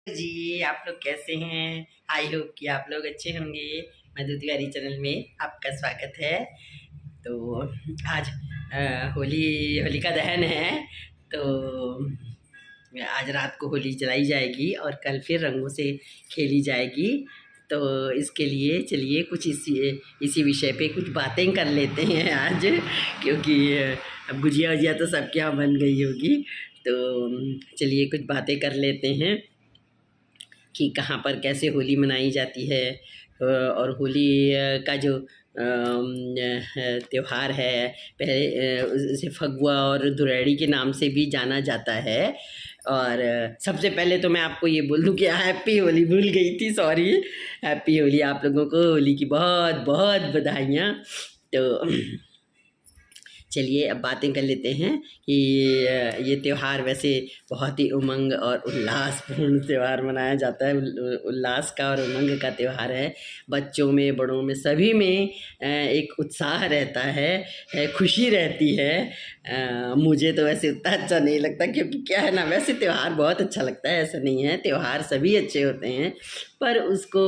जी, आप लोग कैसे हैं? आई होप कि आप लोग अच्छे होंगे। मधु तिवारी चैनल में आपका स्वागत है। तो आज होली होलिका दहन है। तो आज रात को होली जलाई जाएगी और कल फिर रंगों से खेली जाएगी। तो इसके लिए चलिए कुछ इसी विषय पे कुछ बातें कर लेते हैं आज, क्योंकि अब गुजिया वुजिया तो सबके यहाँ बन गई होगी। तो चलिए कुछ बातें कर लेते हैं कि कहाँ पर कैसे होली मनाई जाती है। और होली का जो त्योहार है, पहले उसे फगुआ और धुरेड़ी के नाम से भी जाना जाता है। और सबसे पहले तो मैं आपको ये बोल दूं कि हैप्पी होली, भूल गई थी, सॉरी। हैप्पी होली, आप लोगों को होली की बहुत बहुत बधाइयाँ। तो चलिए अब बातें कर लेते हैं कि ये त्यौहार वैसे बहुत ही उमंग और उल्लासपूर्ण त्यौहार मनाया जाता है। उल्लास का और उमंग का त्यौहार है। बच्चों में, बड़ों में, सभी में एक उत्साह रहता है, खुशी रहती है। मुझे तो वैसे उतना अच्छा नहीं लगता, क्योंकि क्या है ना, वैसे त्यौहार बहुत अच्छा लगता है, ऐसा नहीं है, त्यौहार सभी अच्छे होते हैं, पर उसको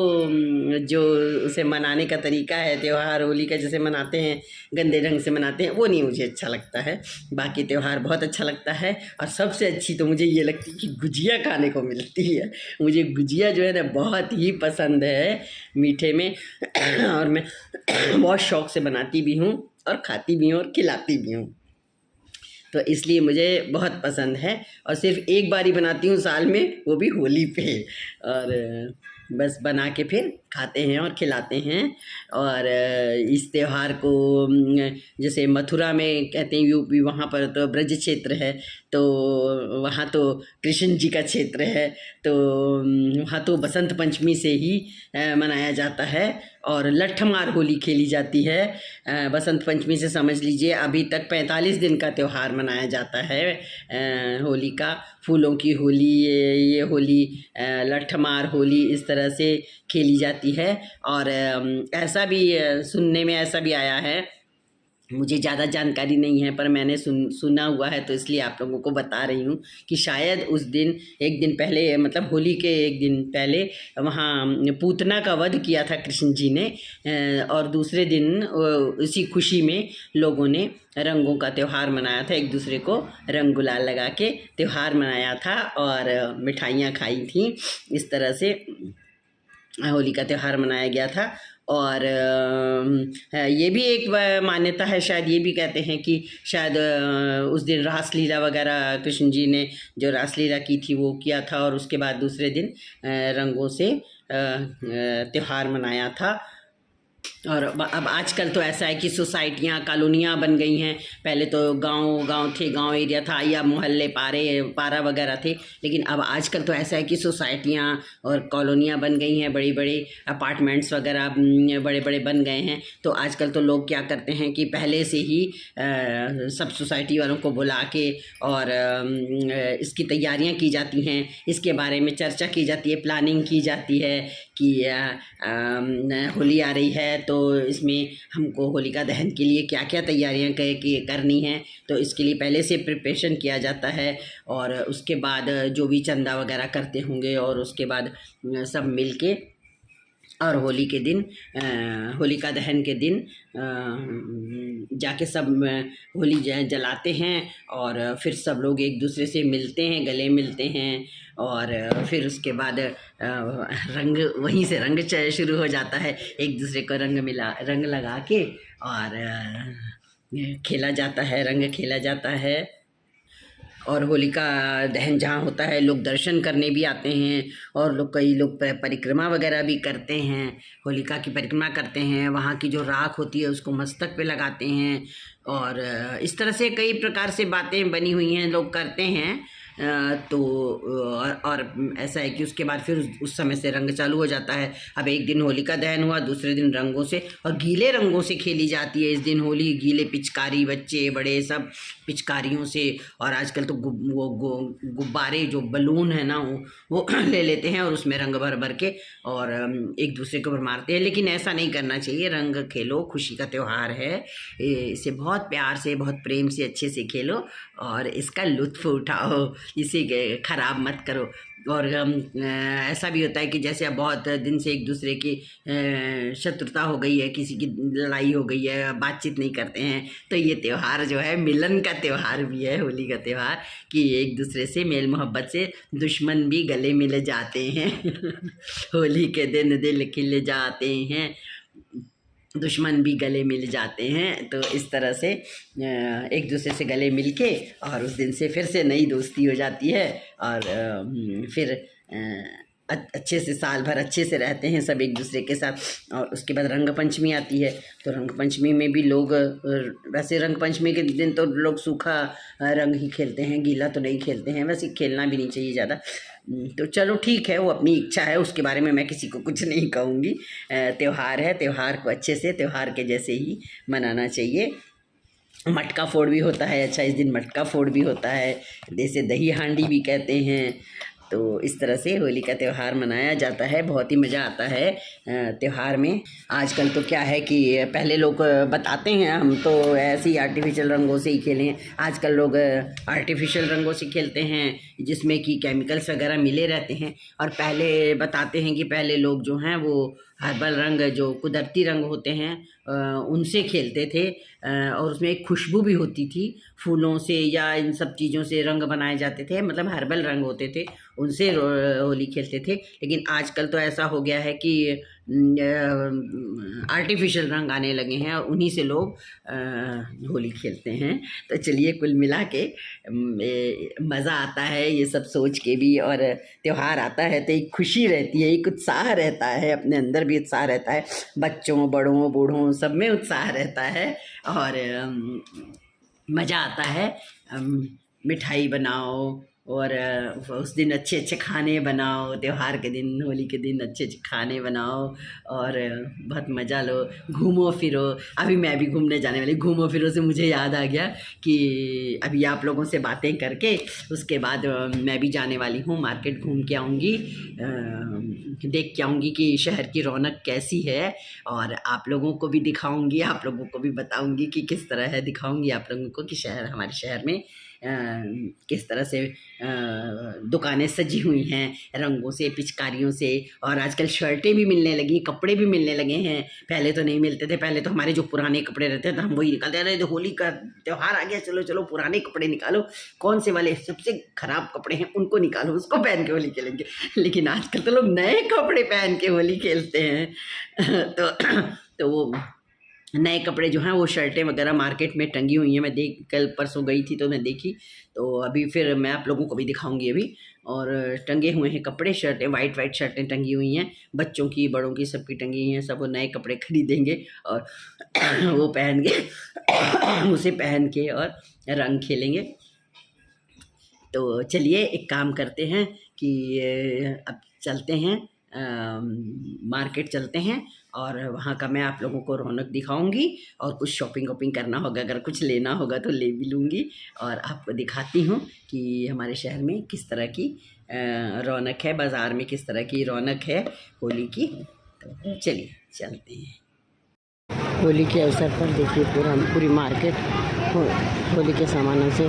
जो उसे मनाने का तरीका है, त्यौहार होली का जैसे मनाते हैं, गंदे ढंग से मनाते हैं, वो नहीं मुझे अच्छा लगता है। बाकी त्यौहार बहुत अच्छा लगता है। और सबसे अच्छी तो मुझे ये लगती है कि गुजिया खाने को मिलती है। मुझे गुजिया जो है ना बहुत ही पसंद है मीठे में। और मैं बहुत शौक से बनाती भी हूँ और खाती भी हूँ और खिलाती भी हूँ। तो इसलिए मुझे बहुत पसंद है। और सिर्फ एक बार ही बनाती हूँ साल में, वो भी होली पे। और बस बना के फिर खाते हैं और खिलाते हैं। और इस त्यौहार को जैसे मथुरा में कहते हैं, यूपी, वहाँ पर तो ब्रज क्षेत्र है, तो वहाँ तो कृष्ण जी का क्षेत्र है। तो वहाँ तो बसंत पंचमी से ही मनाया जाता है और लठमार होली खेली जाती है। बसंत पंचमी से समझ लीजिए अभी तक 45 दिन का त्यौहार मनाया जाता है होली का। फूलों की होली, ये होली, लठमार होली, इस तरह से खेली जाती है। और ऐसा भी सुनने में ऐसा भी आया है, मुझे ज़्यादा जानकारी नहीं है, पर मैंने सुना हुआ है, तो इसलिए आप लोगों को बता रही हूँ कि शायद उस दिन, एक दिन पहले, मतलब होली के एक दिन पहले, वहाँ पूतना का वध किया था कृष्ण जी ने। और दूसरे दिन इसी खुशी में लोगों ने रंगों का त्यौहार मनाया था, एक दूसरे को रंग गुलाल लगा के त्यौहार मनाया था और मिठाइयाँ खाई थी। इस तरह से होली का त्यौहार मनाया गया था। और ये भी एक मान्यता है, शायद ये भी कहते हैं कि शायद उस दिन रासलीला वगैरह कृष्ण जी ने जो रासलीला की थी वो किया था, और उसके बाद दूसरे दिन रंगों से त्यौहार मनाया था। और अब आजकल तो ऐसा है कि सोसाइटियाँ, कॉलोनियाँ बन गई हैं। पहले तो गांव थे, गांव एरिया था, या मोहल्ले, पारा वगैरह थे, लेकिन अब आजकल तो ऐसा है कि सोसाइटियाँ और कॉलोनियाँ बन गई हैं, बड़ी बड़ी अपार्टमेंट्स वगैरह बड़े बड़े बन गए हैं। तो आजकल तो लोग क्या करते हैं कि पहले से ही सब सोसाइटी वालों को बुला के और इसकी तैयारियाँ की जाती हैं, इसके बारे में चर्चा की जाती है, प्लानिंग की जाती है कि होली आ रही है, तो इसमें हमको होलिका दहन के लिए क्या क्या तैयारियां करनी हैं। तो इसके लिए पहले से प्रिपरेशन किया जाता है। और उसके बाद जो भी चंदा वगैरह करते होंगे, और उसके बाद सब मिल के, और होली के दिन, होलिका दहन के दिन जाके सब होली जलाते हैं। और फिर सब लोग एक दूसरे से मिलते हैं, गले मिलते हैं। और फिर उसके बाद रंग, वहीं से रंग शुरू हो जाता है, एक दूसरे को रंग लगा के और खेला जाता है, रंग खेला जाता है। और होलिका दहन जहाँ होता है, लोग दर्शन करने भी आते हैं, और कई लोग परिक्रमा वगैरह भी करते हैं, होलिका की परिक्रमा करते हैं, वहाँ की जो राख होती है उसको मस्तक पे लगाते हैं। और इस तरह से कई प्रकार से बातें बनी हुई हैं, लोग करते हैं। तो और ऐसा है कि उसके बाद फिर उस समय से रंग चालू हो जाता है। अब एक दिन होलिका दहन हुआ, दूसरे दिन रंगों से और गीले रंगों से खेली जाती है इस दिन होली। गीले पिचकारी, बच्चे बड़े सब पिचकारियों से, और आजकल तो गुब्बारे, जो बलून है ना, वो ले लेते हैं और उसमें रंग भर भर के और एक दूसरे के ऊपर मारते हैं। लेकिन ऐसा नहीं करना चाहिए। रंग खेलो, खुशी का त्यौहार है, इसे बहुत प्यार से, बहुत प्रेम से, अच्छे से खेलो और इसका लुत्फ उठाओ। इसे ख़राब मत करो। और ऐसा भी होता है कि जैसे अब बहुत दिन से एक दूसरे की शत्रुता हो गई है, किसी की लड़ाई हो गई है, बातचीत नहीं करते हैं, तो ये त्यौहार जो है मिलन का त्यौहार भी है, होली का त्यौहार, कि एक दूसरे से मेल मोहब्बत से दुश्मन भी गले मिल जाते हैं। होली के दिन दिल खिल जाते हैं, दुश्मन भी गले मिल जाते हैं। तो इस तरह से एक दूसरे से गले मिल के और उस दिन से फिर से नई दोस्ती हो जाती है और फिर अच्छे से साल भर अच्छे से रहते हैं सब एक दूसरे के साथ। और उसके बाद रंग पंचमी आती है, तो रंग पंचमी में भी लोग, वैसे रंग पंचमी के दिन तो लोग सूखा रंग ही खेलते हैं, गीला तो नहीं खेलते हैं, वैसे खेलना भी नहीं चाहिए ज़्यादा। तो चलो ठीक है, वो अपनी इच्छा है, उसके बारे में मैं किसी को कुछ नहीं कहूँगी। त्यौहार है, त्यौहार को अच्छे से त्यौहार के जैसे ही मनाना चाहिए। मटका फोड़ भी होता है, अच्छा इस दिन मटका फोड़ भी होता है, जैसे दही हांडी भी कहते हैं। तो इस तरह से होली का त्यौहार मनाया जाता है, बहुत ही मज़ा आता है त्यौहार में। आजकल तो क्या है कि पहले लोग बताते हैं हम तो ऐसे ही आर्टिफिशियल रंगों से ही खेलें, आजकल लोग आर्टिफिशियल रंगों से खेलते हैं जिसमें कि केमिकल्स वगैरह मिले रहते हैं। और पहले बताते हैं कि पहले लोग जो हैं वो हर्बल रंग, जो कुदरती रंग होते हैं, उनसे खेलते थे और उसमें एक खुशबू भी होती थी, फूलों से या इन सब चीज़ों से रंग बनाए जाते थे, मतलब हर्बल रंग होते थे, उनसे होली खेलते थे। लेकिन आजकल तो ऐसा हो गया है कि आर्टिफिशियल रंग आने लगे हैं और उन्हीं से लोग होली खेलते हैं। तो चलिए, कुल मिला के मज़ा आता है ये सब सोच के भी, और त्यौहार आता है तो एक खुशी रहती है, एक उत्साह रहता है, अपने अंदर भी उत्साह रहता है, बच्चों बड़ों बूढ़ों सब में उत्साह रहता है और मज़ा आता है। मिठाई बनाओ और उस दिन अच्छे अच्छे खाने बनाओ, त्यौहार के दिन, होली के दिन अच्छे अच्छे खाने बनाओ और बहुत मज़ा लो, घूमो फिरो। अभी मैं भी घूमने जाने वाली, घूमो फिरो से मुझे याद आ गया कि अभी आप लोगों से बातें करके उसके बाद मैं भी जाने वाली हूँ, मार्केट घूम के आऊँगी, देख के आऊँगी कि शहर की रौनक कैसी है, और आप लोगों को भी दिखाऊँगी, आप लोगों को भी बताऊँगी कि किस तरह है, दिखाऊँगी आप लोगों को कि शहर, हमारे शहर में किस तरह से दुकानें सजी हुई हैं रंगों से, पिचकारियों से। और आजकल शर्टें भी मिलने लगी, कपड़े भी मिलने लगे हैं, पहले तो नहीं मिलते थे। पहले तो हमारे जो पुराने कपड़े रहते थे हम वही निकालते रहे, होली का त्यौहार आ गया, चलो चलो पुराने कपड़े निकालो, कौन से वाले सबसे ख़राब कपड़े हैं उनको निकालो, उसको पहन के होली खेलेंगे। लेकिन आजकल तो लोग नए कपड़े पहन के होली खेलते हैं। तो वो नए कपड़े जो हैं, वो शर्टें वगैरह मार्केट में टंगी हुई हैं, मैं कल परसों गई थी तो मैं देखी, तो अभी फिर मैं आप लोगों को भी दिखाऊंगी अभी। और टंगे हुए हैं कपड़े, शर्टें, वाइट शर्टें टंगी हुई हैं, बच्चों की बड़ों की सबकी टंगी हुई हैं, सब वो नए कपड़े खरीदेंगे और वो पहन के उसे पहन के और रंग खेलेंगे। तो चलिए एक काम करते हैं कि अब चलते हैं, मार्केट चलते हैं और वहाँ का मैं आप लोगों को रौनक दिखाऊंगी, और कुछ शॉपिंग वॉपिंग करना होगा, अगर कुछ लेना होगा तो ले भी लूँगी और आपको दिखाती हूँ कि हमारे शहर में किस तरह की रौनक है, बाज़ार में किस तरह की रौनक है होली की। तो चलिए चलते हैं। होली के अवसर पर देखिए पूरी मार्केट होली के सामानों से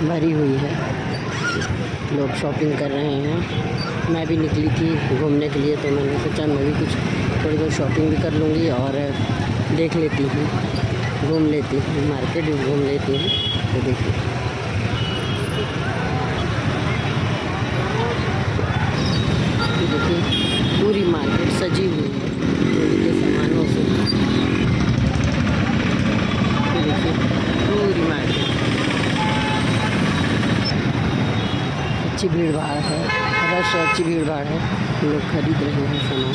भरी हुई है, लोग शॉपिंग कर रहे हैं। मैं भी निकली थी घूमने के लिए, तो मैंने सोचा मैं भी कुछ थोड़ी बहुत शॉपिंग भी कर लूँगी और देख लेती हूँ, घूम लेती हूँ, मार्केट भी घूम लेती हूँ। तो देखिए पूरी मार्केट सजी हुई है होली के सामानों से। देखिए पूरी मार्केट, अच्छी भीड़ भाड़ है, रश, अच्छी भीड़ भाड़ है, लोग खरीद रहे हैं सामान।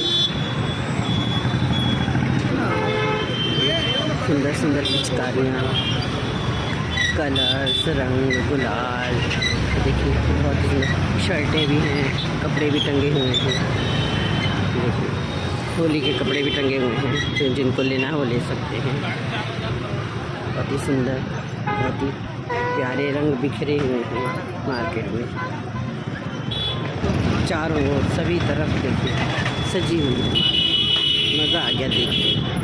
सुंदर सुंदर पिचकारियाँ, कलर्स, रंग, गुलाल, देखिए बहुत सुंदर शर्टें भी हैं, कपड़े भी टंगे हुए हैं। देखिए होली के कपड़े भी टंगे हुए हैं, तो जिनको लेना है वो ले सकते हैं। बहुत ही सुंदर, बहुत ही प्यारे रंग बिखरे हुए हैं मार्केट में, चारों ओर सभी तरफ देखिए सजी हुई है, मज़ा आ गया देख के।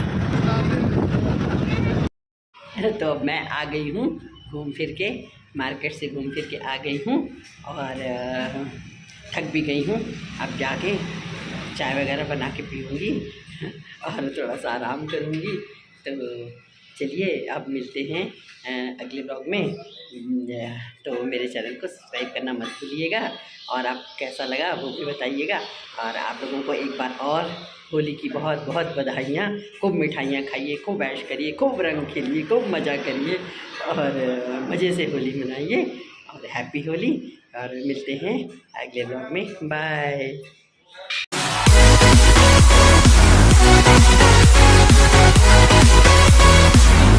तो अब मैं आ गई हूँ घूम फिर के मार्केट से घूम फिर के आ गई हूँ और थक भी गई हूँ। अब जाके चाय वगैरह बना के पीऊँगी और थोड़ा सा आराम करूँगी। तो चलिए अब मिलते हैं अगले ब्लॉग में। तो मेरे चैनल को सब्सक्राइब करना मत भूलिएगा और आप कैसा लगा वो भी बताइएगा। और आप लोगों को एक बार और होली की बहुत बहुत बधाइयाँ। खूब मिठाइयाँ खाइए, खूब ऐश करिए, खूब रंग खेलिए, खूब मज़ा करिए और मज़े से होली मनाइए और हैप्पी होली। और मिलते हैं अगले ब्लॉग में। बाय।